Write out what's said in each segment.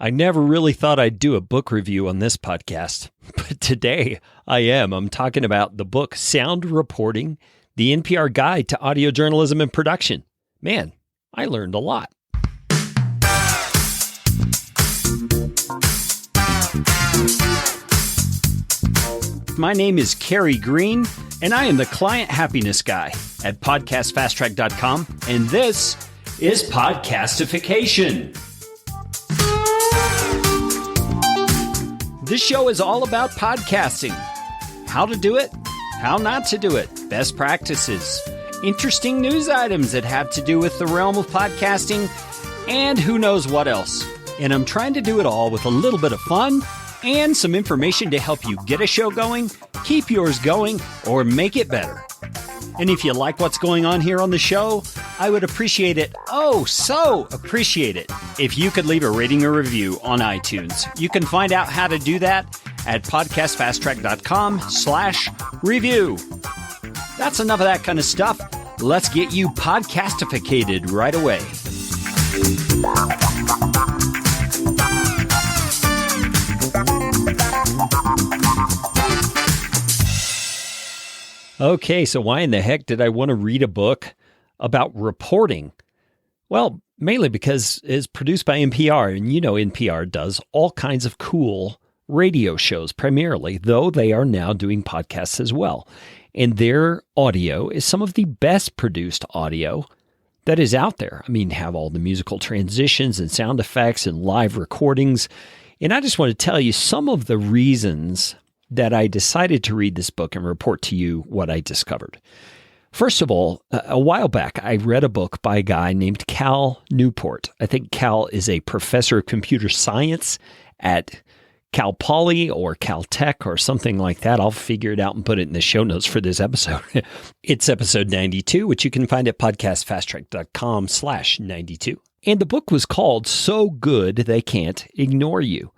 I never really thought I'd do a book review on this podcast, but today I am. I'm talking about the book Sound Reporting, the NPR Guide to Audio Journalism and Production. Man, I learned a lot. My name is Kerry Green, and I am the Client Happiness Guy at podcastfasttrack.com, and this is Podcastification. This show is all about podcasting. How to do it, how not to do it, best practices, interesting news items that have to do with the realm of podcasting, and who knows what else. And I'm trying to do it all with a little bit of fun and some information to help you get a show going, keep yours going, or make it better. And if you like what's going on here on the show, I would appreciate it, so appreciate it, if you could leave a rating or review on iTunes. You can find out how to do that at podcastfasttrack.com/review. That's enough of that kind of stuff. Let's get you podcastificated right away. Okay, so why in the heck did I want to read a book about reporting? Well, mainly because it's produced by NPR, and you know NPR does all kinds of cool radio shows primarily, though they are now doing podcasts as well. And their audio is some of the best produced audio that is out there. I mean, have all the musical transitions and sound effects and live recordings. And I just want to tell you some of the reasons that I decided to read this book and report to you what I discovered. First of all, a while back, I read a book by a guy named Cal Newport. I think Cal is a professor of computer science at Cal Poly or Caltech or something like that. I'll figure it out and put it in the show notes for this episode. It's episode 92, which you can find at podcastfasttrack.com/92. And the book was called So Good They Can't Ignore You.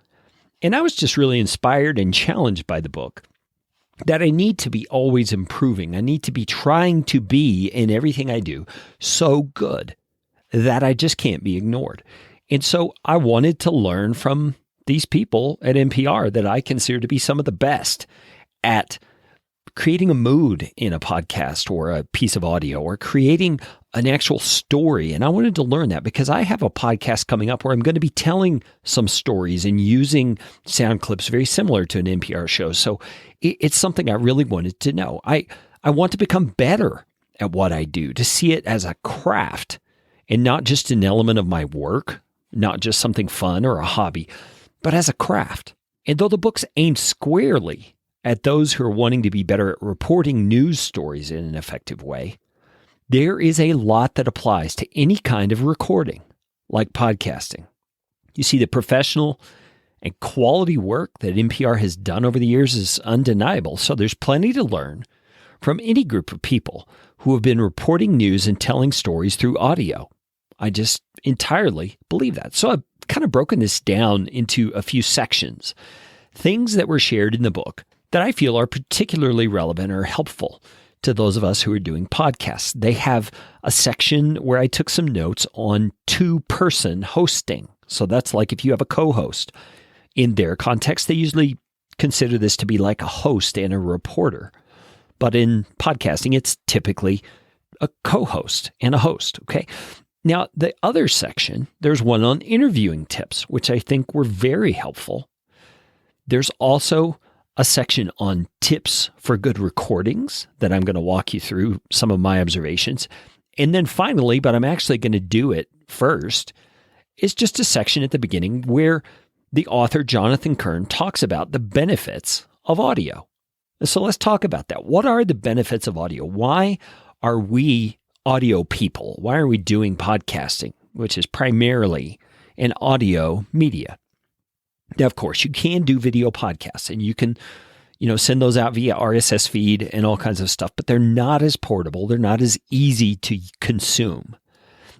And I was just really inspired and challenged by the book that I need to be always improving. I need to be trying to be in everything I do so good that I just can't be ignored. And so I wanted to learn from these people at NPR that I consider to be some of the best at creating a mood in a podcast or a piece of audio or creating an actual story. And I wanted to learn that because I have a podcast coming up where I'm going to be telling some stories and using sound clips very similar to an NPR show. So it's something I really wanted to know. I want to become better at what I do, to see it as a craft and not just an element of my work, not just something fun or a hobby, but as a craft. And though the book's aimed squarely at those who are wanting to be better at reporting news stories in an effective way, there is a lot that applies to any kind of recording, like podcasting. You see, the professional and quality work that NPR has done over the years is undeniable, so there's plenty to learn from any group of people who have been reporting news and telling stories through audio. I just entirely believe that. So I've kind of broken this down into a few sections, things that were shared in the book that I feel are particularly relevant or helpful to those of us who are doing podcasts. They have a section where I took some notes on two-person hosting. So that's like if you have a co-host. In their context, they usually consider this to be like a host and a reporter. But in podcasting, it's typically a co-host and a host, okay? Now, the other section, there's one on interviewing tips, which I think were very helpful. There's also a section on tips for good recordings that I'm going to walk you through some of my observations. And then finally, but I'm actually going to do it first, is just a section at the beginning where the author, Jonathan Kern, talks about the benefits of audio. So let's talk about that. What are the benefits of audio? Why are we audio people? Why are we doing podcasting, which is primarily an audio media? Now, of course, you can do video podcasts and you can, send those out via RSS feed and all kinds of stuff, but they're not as portable. They're not as easy to consume.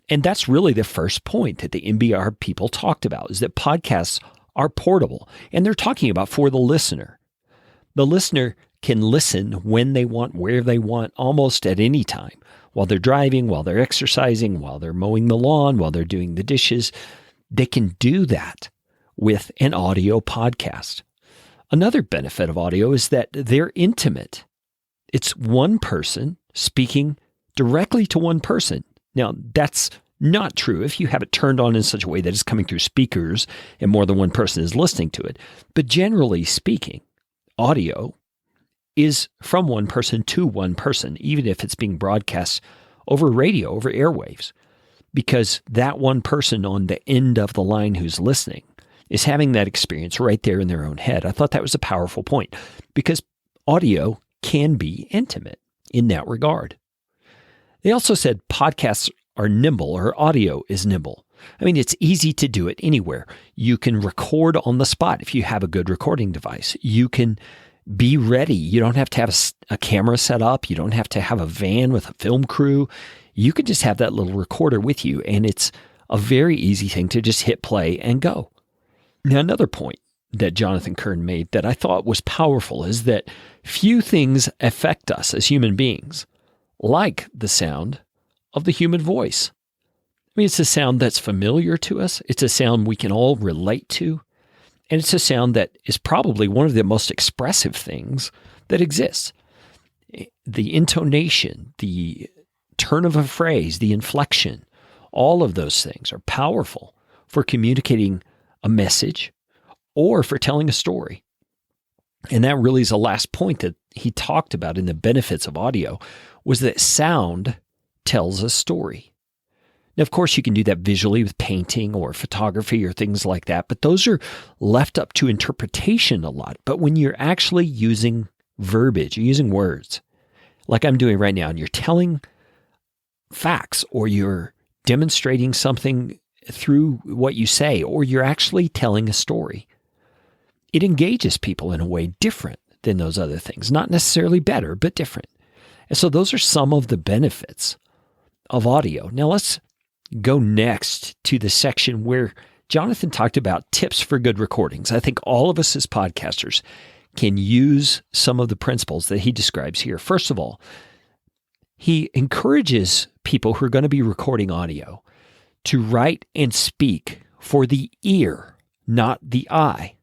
And that's really the first point that the NPR people talked about, is that podcasts are portable. And they're talking about for the listener. The listener can listen when they want, where they want, almost at any time, while they're driving, while they're exercising, while they're mowing the lawn, while they're doing the dishes. They can do that with an audio podcast. Another benefit of audio is that they're intimate. It's one person speaking directly to one person. Now, that's not true if you have it turned on in such a way that it's coming through speakers and more than one person is listening to it. But generally speaking, audio is from one person to one person, even if it's being broadcast over radio, over airwaves, because that one person on the end of the line who's listening is having that experience right there in their own head. I thought that was a powerful point because audio can be intimate in that regard. They also said podcasts are nimble, or audio is nimble. I mean, it's easy to do it anywhere. You can record on the spot if you have a good recording device. You can be ready. You don't have to have a camera set up. You don't have to have a van with a film crew. You can just have that little recorder with you, and it's a very easy thing to just hit play and go. Now, another point that Jonathan Kern made that I thought was powerful is that few things affect us as human beings like the sound of the human voice. I mean, it's a sound that's familiar to us. It's a sound we can all relate to. And it's a sound that is probably one of the most expressive things that exists. The intonation, the turn of a phrase, the inflection, all of those things are powerful for communicating a message or for telling a story. And that really is the last point that he talked about in the benefits of audio, was that sound tells a story. Now, of course, you can do that visually with painting or photography or things like that, but those are left up to interpretation a lot. But when you're actually using verbiage, you're using words, like I'm doing right now, and you're telling facts or you're demonstrating something through what you say, or you're actually telling a story, it engages people in a way different than those other things. Not necessarily better, but different. And so those are some of the benefits of audio. Now let's go next to the section where Jonathan talked about tips for good recordings. I think all of us as podcasters can use some of the principles that he describes here. First of all, he encourages people who are going to be recording audio to write and speak for the ear, not the eye.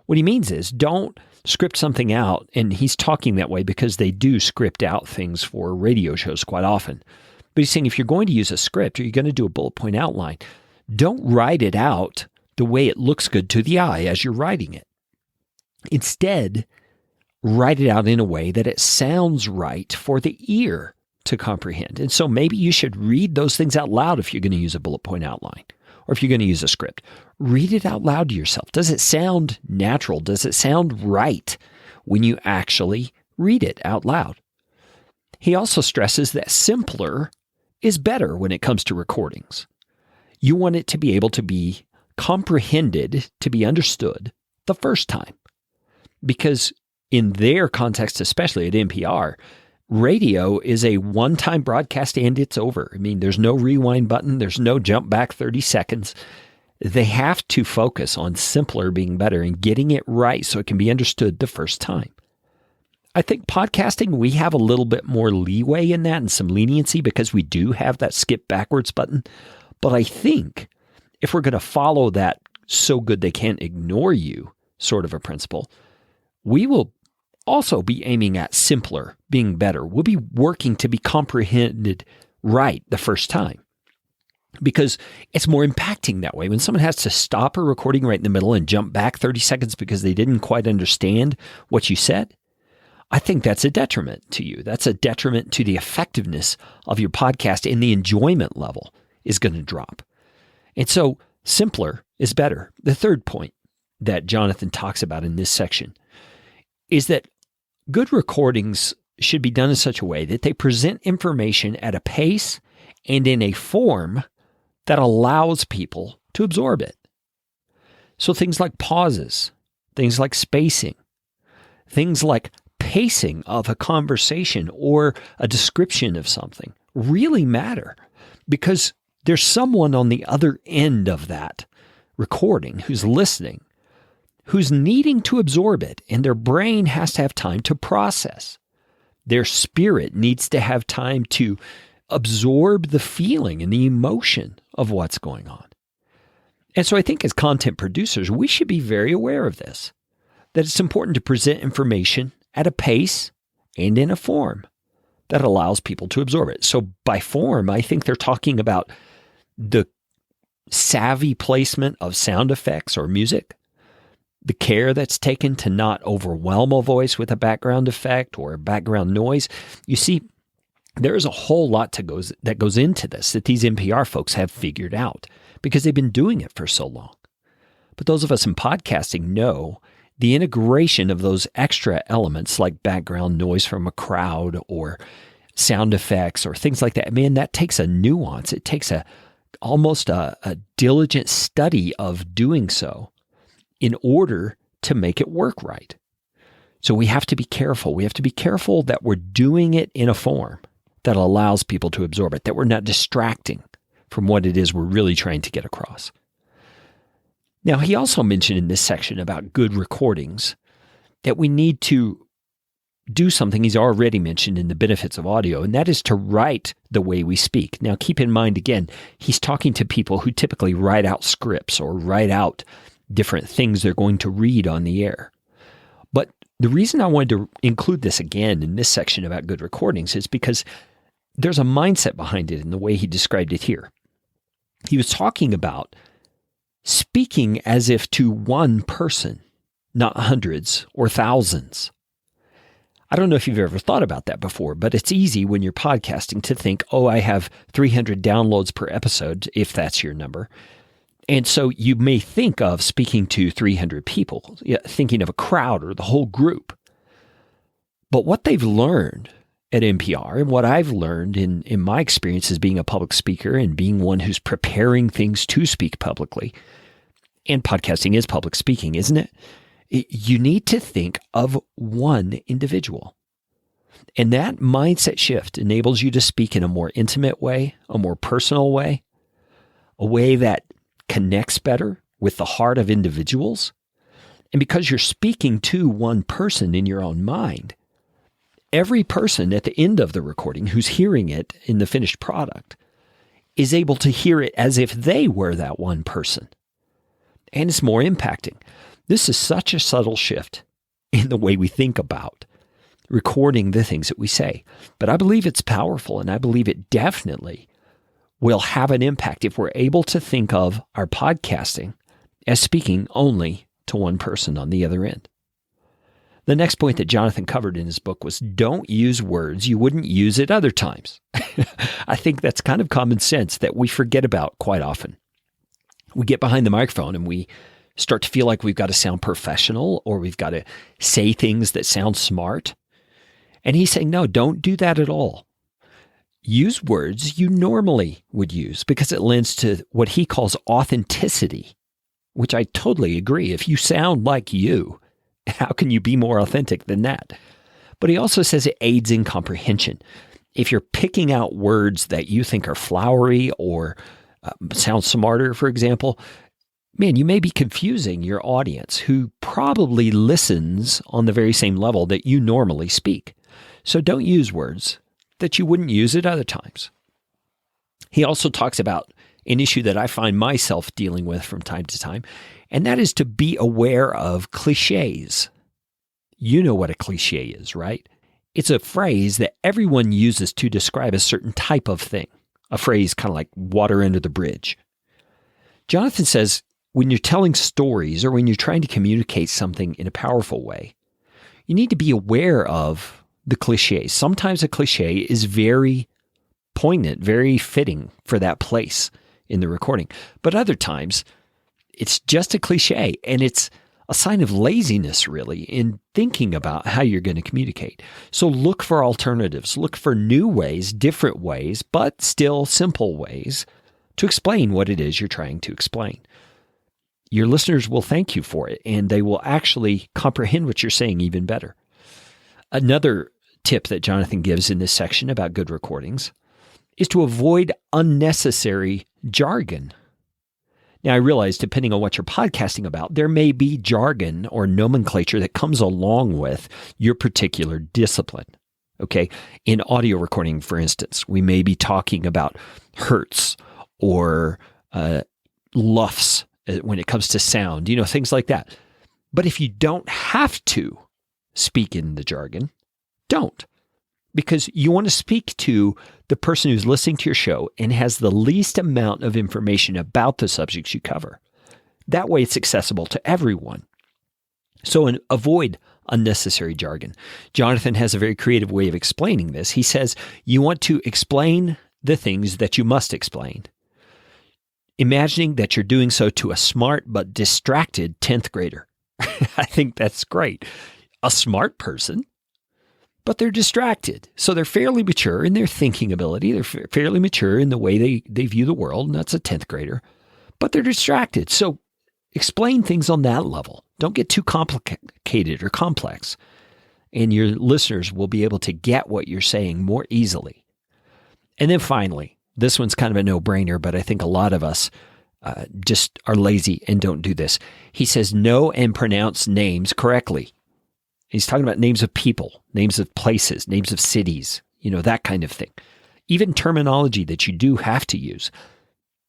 What he means is don't script something out, and he's talking that way because they do script out things for radio shows quite often. But he's saying if you're going to use a script or you're going to do a bullet point outline, don't write it out the way it looks good to the eye as you're writing it. Instead, write it out in a way that it sounds right for the ear to comprehend. And so maybe you should read those things out loud if you're going to use a bullet point outline, or if you're going to use a script. Read it out loud to yourself. Does it sound natural? Does it sound right when you actually read it out loud? He also stresses that simpler is better when it comes to recordings. You want it to be able to be comprehended, to be understood the first time. Because in their context, especially at NPR, radio is a one-time broadcast and it's over. I mean, there's no rewind button. There's no jump back 30 seconds. They have to focus on simpler being better and getting it right so it can be understood the first time. I think podcasting, we have a little bit more leeway in that and some leniency because we do have that skip backwards button. But I think if we're going to follow that so good they can't ignore you sort of a principle, we will also be aiming at simpler being better. We'll be working to be comprehended right the first time because it's more impacting that way. When someone has to stop a recording right in the middle and jump back 30 seconds because they didn't quite understand what you said, I think that's a detriment to you. That's a detriment to the effectiveness of your podcast, and the enjoyment level is going to drop. And so simpler is better. The third point that Jonathan talks about in this section is that good recordings should be done in such a way that they present information at a pace and in a form that allows people to absorb it. So things like pauses, things like spacing, things like pacing of a conversation or a description of something really matter because there's someone on the other end of that recording who's listening, who's needing to absorb it, and their brain has to have time to process. Their spirit needs to have time to absorb the feeling and the emotion of what's going on. And so I think as content producers, we should be very aware of this, that it's important to present information at a pace and in a form that allows people to absorb it. So by form, I think they're talking about the savvy placement of sound effects or music, the care that's taken to not overwhelm a voice with a background effect or background noise. You see, there's a whole lot that goes into this that these NPR folks have figured out because they've been doing it for so long. But those of us in podcasting know the integration of those extra elements like background noise from a crowd or sound effects or things like that. Man, that takes a nuance. It takes almost a diligent study of doing so in order to make it work right. So we have to be careful. We have to be careful that we're doing it in a form that allows people to absorb it, that we're not distracting from what it is we're really trying to get across. Now, he also mentioned in this section about good recordings that we need to do something he's already mentioned in the benefits of audio, and that is to write the way we speak. Now, keep in mind, again, he's talking to people who typically write out scripts or write out different things they're going to read on the air. But the reason I wanted to include this again in this section about good recordings is because there's a mindset behind it in the way he described it here. He was talking about speaking as if to one person, not hundreds or thousands. I don't know if you've ever thought about that before, but it's easy when you're podcasting to think, oh, I have 300 downloads per episode, if that's your number. And so you may think of speaking to 300 people, thinking of a crowd or the whole group. But what they've learned at NPR and what I've learned in my experience as being a public speaker and being one who's preparing things to speak publicly, and podcasting is public speaking, isn't it? You need to think of one individual. And that mindset shift enables you to speak in a more intimate way, a more personal way, a way that connects better with the heart of individuals. And because you're speaking to one person in your own mind, every person at the end of the recording who's hearing it in the finished product is able to hear it as if they were that one person. And it's more impacting. This is such a subtle shift in the way we think about recording the things that we say. But I believe it's powerful, and I believe it definitely will have an impact if we're able to think of our podcasting as speaking only to one person on the other end. The next point that Jonathan covered in his book was don't use words you wouldn't use at other times. I think that's kind of common sense that we forget about quite often. We get behind the microphone and we start to feel like we've got to sound professional or we've got to say things that sound smart. And he's saying, no, don't do that at all. Use words you normally would use because it lends to what he calls authenticity, which I totally agree. If you sound like you, how can you be more authentic than that? But he also says it aids in comprehension. If you're picking out words that you think are flowery or sound smarter, for example, man, you may be confusing your audience who probably listens on the very same level that you normally speak. So don't use words that you wouldn't use at other times. He also talks about an issue that I find myself dealing with from time to time, and that is to be aware of cliches. You know what a cliche is, right? It's a phrase that everyone uses to describe a certain type of thing, a phrase kind of like water under the bridge. Jonathan says, when you're telling stories or when you're trying to communicate something in a powerful way, you need to be aware of the cliches. Sometimes a cliche is very poignant, very fitting for that place in the recording. But other times, it's just a cliche, and it's a sign of laziness, really, in thinking about how you're going to communicate. So look for alternatives. Look for new ways, different ways, but still simple ways to explain what it is you're trying to explain. Your listeners will thank you for it, and they will actually comprehend what you're saying even better. Another tip that Jonathan gives in this section about good recordings is to avoid unnecessary jargon. Now, I realize, depending on what you're podcasting about, there may be jargon or nomenclature that comes along with your particular discipline. Okay? In audio recording, for instance, we may be talking about hertz or LUFS when it comes to sound, things like that. But if you don't have to speak in the jargon, don't. Because you want to speak to the person who's listening to your show and has the least amount of information about the subjects you cover. That way it's accessible to everyone. So avoid unnecessary jargon. Jonathan has a very creative way of explaining this. He says, you want to explain the things that you must explain, imagining that you're doing so to a smart but distracted 10th grader. I think that's great. A smart person, but they're distracted. So they're fairly mature in their thinking ability. They're fairly mature in the way they view the world, and that's a 10th grader, but they're distracted. So explain things on that level. Don't get too complicated or complex, and your listeners will be able to get what you're saying more easily. And then finally, this one's kind of a no-brainer, but I think a lot of us just are lazy and don't do this. He says, know and pronounce names correctly. He's talking about names of people, names of places, names of cities, that kind of thing. Even terminology that you do have to use.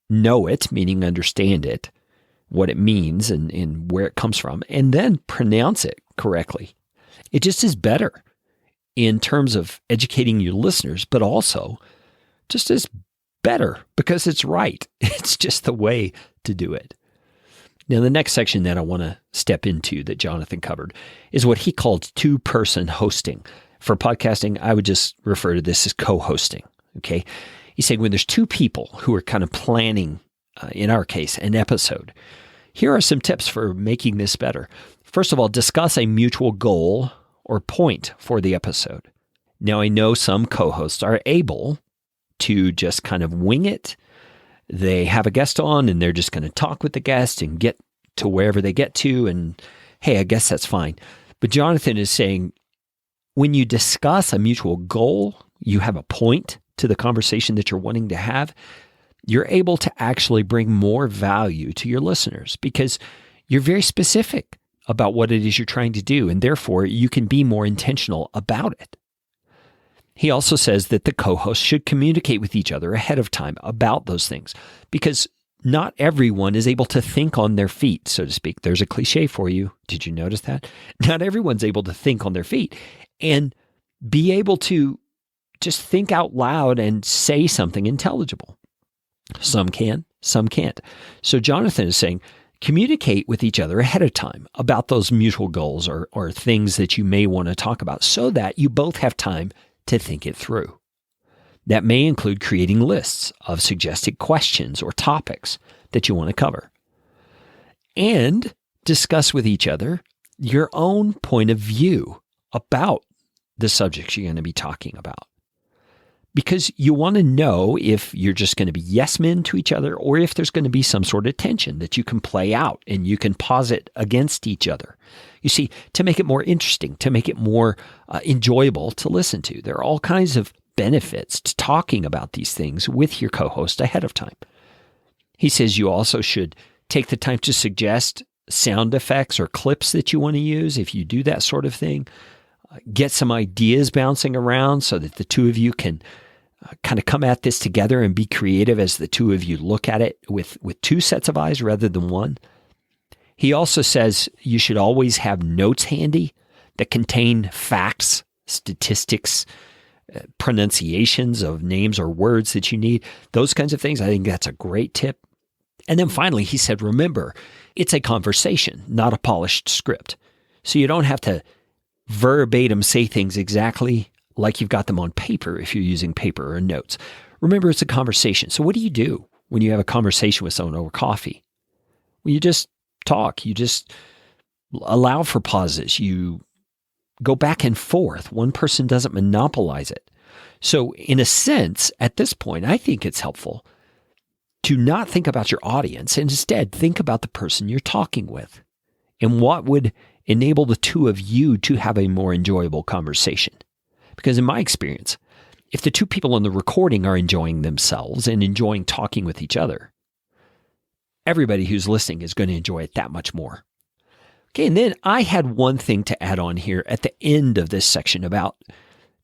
Know it, meaning understand it, what it means and where it comes from, and then pronounce it correctly. It just is better in terms of educating your listeners, but also just as better because it's right. It's just the way to do it. Now, the next section that I want to step into that Jonathan covered is what he called two-person hosting. For podcasting, I would just refer to this as co-hosting, okay? He's saying when there's two people who are kind of planning, in our case, an episode, here are some tips for making this better. First of all, discuss a mutual goal or point for the episode. Now, I know some co-hosts are able to just kind of wing it. They have a guest on and they're just going to talk with the guest and get to wherever they get to. And hey, I guess that's fine. But Jonathan is saying when you discuss a mutual goal, you have a point to the conversation that you're wanting to have, you're able to actually bring more value to your listeners because you're very specific about what it is you're trying to do. And therefore, you can be more intentional about it. He also says that the co-hosts should communicate with each other ahead of time about those things because not everyone is able to think on their feet, so to speak. There's a cliche for you. Did you notice that? Not everyone's able to think on their feet and be able to just think out loud and say something intelligible. Some can, some can't. So Jonathan is saying, communicate with each other ahead of time about those mutual goals or things that you may want to talk about so that you both have time to think it through. That may include creating lists of suggested questions or topics that you want to cover. And discuss with each other your own point of view about the subjects you're going to be talking about. Because you want to know if you're just going to be yes men to each other or if there's going to be some sort of tension that you can play out and you can posit against each other. You see, to make it more interesting, to make it more enjoyable to listen to. There are all kinds of benefits to talking about these things with your co-host ahead of time. He says you also should take the time to suggest sound effects or clips that you want to use if you do that sort of thing. Get some ideas bouncing around so that the two of you can kind of come at this together and be creative as the two of you look at it with two sets of eyes rather than one. He also says you should always have notes handy that contain facts, statistics, pronunciations of names or words that you need, those kinds of things. I think that's a great tip. And then finally, he said, remember, it's a conversation, not a polished script. So you don't have to verbatim say things exactly like you've got them on paper if you're using paper or notes. Remember, it's a conversation. So what do you do when you have a conversation with someone over coffee? Well, you just talk. You just allow for pauses. You go back and forth. One person doesn't monopolize it. So in a sense, at this point, I think it's helpful to not think about your audience and instead think about the person you're talking with and what would enable the two of you to have a more enjoyable conversation. Because in my experience, if the two people on the recording are enjoying themselves and enjoying talking with each other, everybody who's listening is going to enjoy it that much more. Okay, and then I had one thing to add on here at the end of this section about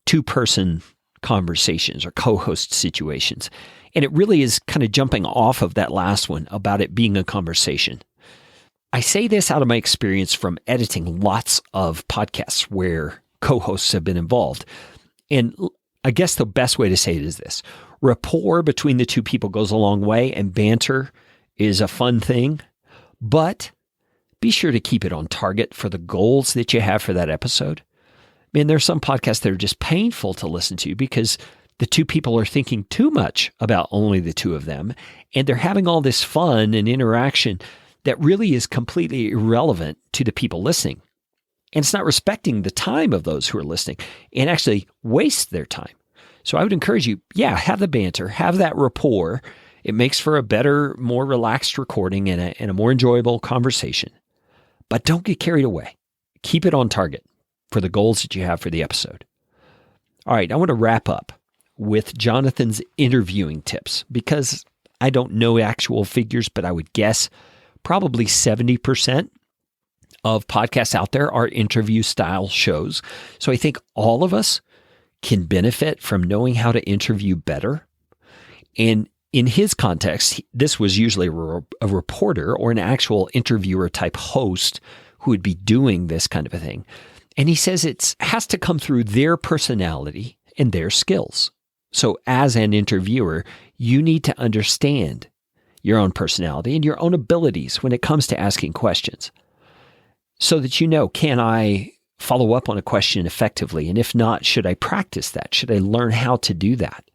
two-person conversations or co-host situations. And it really is kind of jumping off of that last one about it being a conversation. I say this out of my experience from editing lots of podcasts where co-hosts have been involved. And I guess the best way to say it is this. Rapport between the two people goes a long way, and banter is a fun thing, but be sure to keep it on target for the goals that you have for that episode. Man, there are some podcasts that are just painful to listen to because the two people are thinking too much about only the two of them, and they're having all this fun and interaction that really is completely irrelevant to the people listening. And it's not respecting the time of those who are listening and actually waste their time. So I would encourage you, have the banter, have that rapport. It makes for a better, more relaxed recording and a more enjoyable conversation. But don't get carried away. Keep it on target for the goals that you have for the episode. All right, I want to wrap up with Jonathan's interviewing tips because I don't know actual figures, but I would guess probably 70% of podcasts out there are interview-style shows. So I think all of us can benefit from knowing how to interview better. And in his context, this was usually a reporter or an actual interviewer type host who would be doing this kind of a thing. And he says it has to come through their personality and their skills. So as an interviewer, you need to understand your own personality and your own abilities when it comes to asking questions so that you know, can I follow up on a question effectively? And if not, should I practice that? Should I learn how to do that?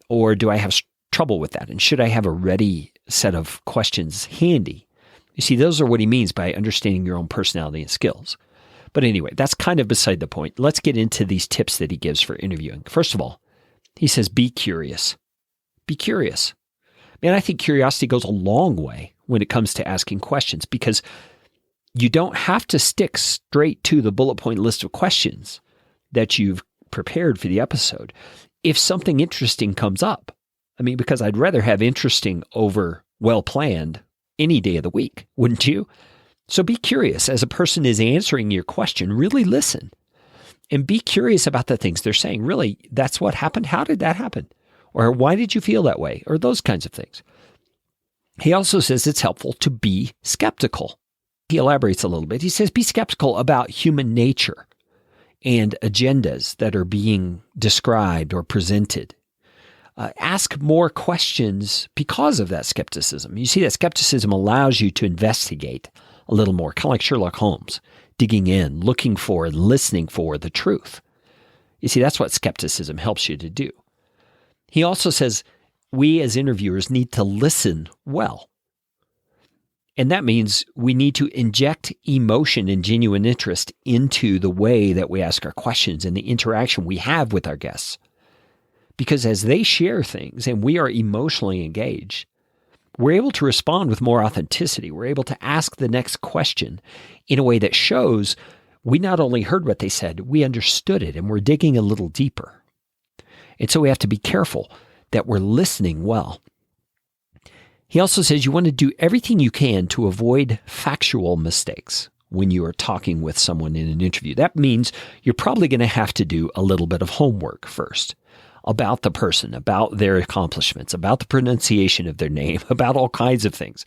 Or do I have trouble with that? And should I have a ready set of questions handy? You see, those are what he means by understanding your own personality and skills. But anyway, that's kind of beside the point. Let's get into these tips that he gives for interviewing. First of all, he says, be curious. Be curious. Man, I think curiosity goes a long way when it comes to asking questions because you don't have to stick straight to the bullet point list of questions that you've prepared for the episode. If something interesting comes up, because I'd rather have interesting over well-planned any day of the week, wouldn't you? So be curious. As a person is answering your question, really listen and be curious about the things they're saying. Really, that's what happened? How did that happen? Or why did you feel that way? Or those kinds of things. He also says it's helpful to be skeptical. He elaborates a little bit. He says, be skeptical about human nature and agendas that are being described or presented. Ask more questions because of that skepticism. You see, that skepticism allows you to investigate a little more, kind of like Sherlock Holmes, digging in, looking for, listening for the truth. You see, that's what skepticism helps you to do. He also says we as interviewers need to listen well. And that means we need to inject emotion and genuine interest into the way that we ask our questions and the interaction we have with our guests. Because as they share things and we are emotionally engaged, we're able to respond with more authenticity. We're able to ask the next question in a way that shows we not only heard what they said, we understood it and we're digging a little deeper. And so we have to be careful that we're listening well. He also says you want to do everything you can to avoid factual mistakes when you are talking with someone in an interview. That means you're probably going to have to do a little bit of homework first about the person, about their accomplishments, about the pronunciation of their name, about all kinds of things,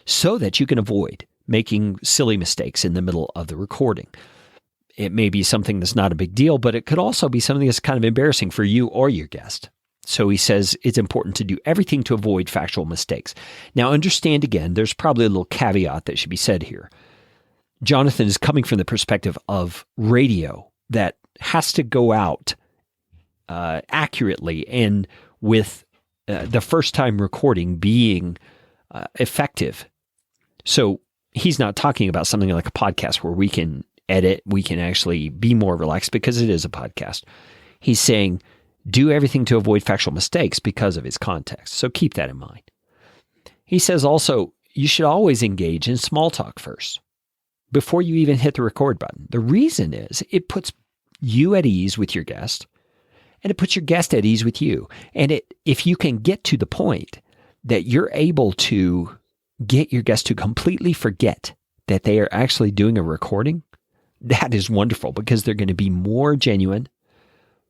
so that you can avoid making silly mistakes in the middle of the recording. It may be something that's not a big deal, but it could also be something that's kind of embarrassing for you or your guest. So he says it's important to do everything to avoid factual mistakes. Now, understand again, there's probably a little caveat that should be said here. Jonathan is coming from the perspective of radio that has to go out accurately and with the first time recording being effective. So he's not talking about something like a podcast where we can edit, we can actually be more relaxed because it is a podcast. He's saying do everything to avoid factual mistakes because of his context. So keep that in mind. He says also you should always engage in small talk first before you even hit the record button. The reason is it puts you at ease with your guest and it puts your guest at ease with you. And if you can get to the point that you're able to get your guest to completely forget that they are actually doing a recording, that is wonderful because they're going to be more genuine,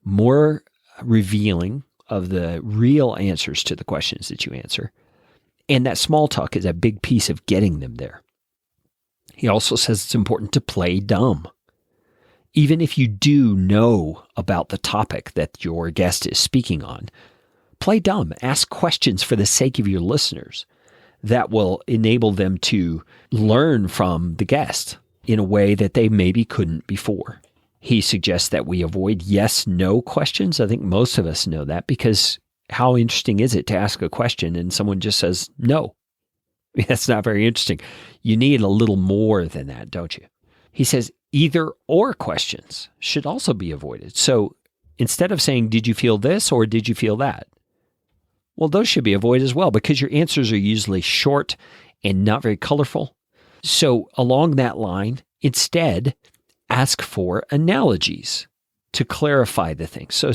more revealing of the real answers to the questions that you answer. And that small talk is a big piece of getting them there. He also says it's important to play dumb. Even if you do know about the topic that your guest is speaking on, play dumb. Ask questions for the sake of your listeners that will enable them to learn from the guest in a way that they maybe couldn't before. He suggests that we avoid yes/no questions. I think most of us know that, because how interesting is it to ask a question and someone just says no? That's not very interesting. You need a little more than that, don't you? He says either or questions should also be avoided. So instead of saying, did you feel this or did you feel that? Well, those should be avoided as well, because your answers are usually short and not very colorful. So along that line, instead, ask for analogies to clarify the thing. So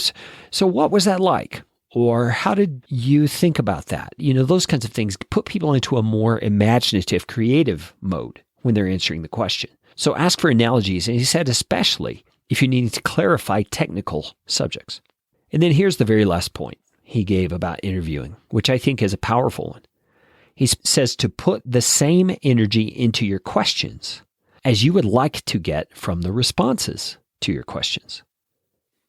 what was that like? Or how did you think about that? Those kinds of things put people into a more imaginative, creative mode when they're answering the question. So ask for analogies. And he said, especially if you need to clarify technical subjects. And then here's the very last point he gave about interviewing, which I think is a powerful one. He says to put the same energy into your questions as you would like to get from the responses to your questions.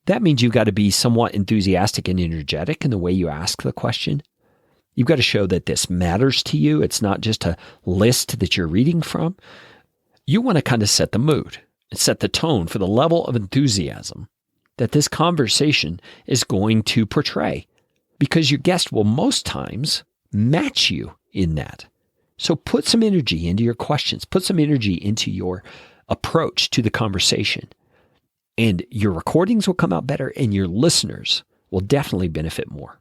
That means you've got to be somewhat enthusiastic and energetic in the way you ask the question. You've got to show that this matters to you. It's not just a list that you're reading from. You want to kind of set the mood and set the tone for the level of enthusiasm that this conversation is going to portray, because your guest will most times match you in that. So put some energy into your questions. Put some energy into your approach to the conversation. And your recordings will come out better, and your listeners will definitely benefit more.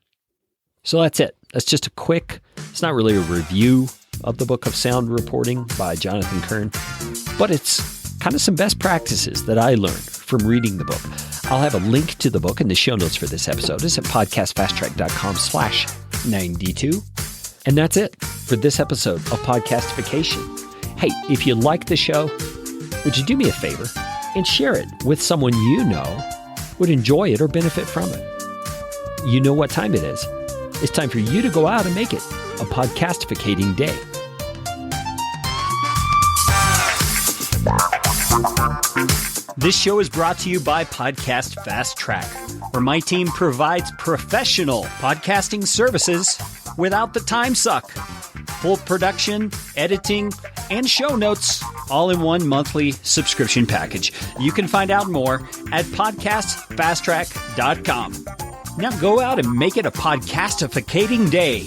So that's it. That's just a quick, it's not really a review of the book of sound reporting by Jonathan Kern, but it's kind of some best practices that I learned from reading the book. I'll have a link to the book in the show notes for this episode. It's at podcastfasttrack.com/92. And that's it for this episode of Podcastification. Hey, if you like the show, would you do me a favor and share it with someone you know would enjoy it or benefit from it? You know what time it is. It's time for you to go out and make it a podcastificating day. This show is brought to you by Podcast Fast Track, where my team provides professional podcasting services without the time suck. Full production, editing, and show notes, all in one monthly subscription package. You can find out more at podcastfasttrack.com. Now go out and make it a podcastificating day.